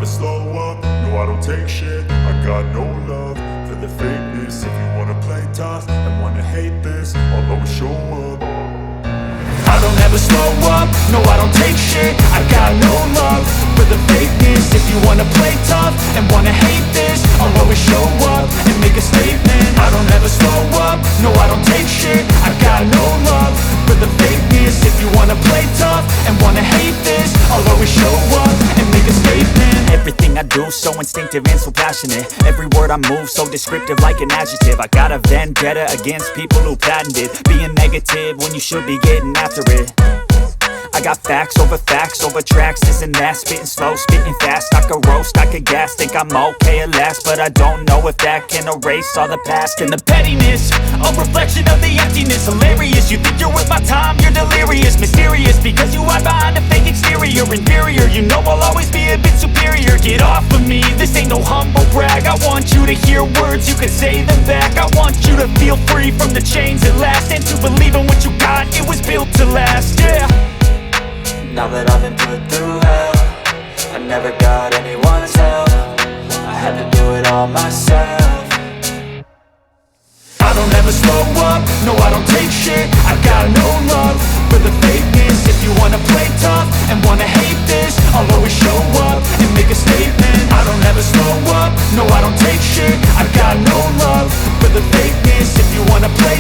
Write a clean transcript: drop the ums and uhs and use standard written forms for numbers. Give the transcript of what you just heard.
slow up, no I don't take shit. I got no love for the fakeness. If you wanna play tough and wanna hate this, I'll always show up. I don't ever slow up, no I don't take shit. I got no love for the fakeness. If you wanna play tough and wanna hate this, I'll always show up and make a statement. I don't ever slow up, no I don't take shit. I got no love for the fakeness. If you wanna play tough and wanna hate this, I'll always show up and make a statement. Everything I do so instinctive and so passionate. Every word I move so descriptive like an adjective. I got a vendetta against people who patented being negative when you should be getting after it. I got facts over tracks, this and that. Spitting slow, spitting fast, I could roast, I could gas. Think I'm okay at last, but I don't know if that can erase all the past. And the pettiness, a reflection of the emptiness. Hilarious, you think you're worth my time, you're delirious. Mysterious, because you hide behind a fake exterior. Inferior, you know I'll always be a bit superior. Get off of me, this ain't no humble brag. I want you to hear words, you can say them back. I want you to feel free from the chains at last, and to believe in what you got, it was built to last, yeah. Now that I've been put through hell, I never got anyone's help. I had to do it all myself. I don't ever slow up, no I don't take shit. I got no love for the fakeness. If you wanna play tough and wanna hate this, I'll always show up and make a statement. I don't ever slow up, no I don't take shit. I got no love for the fakeness. If you wanna play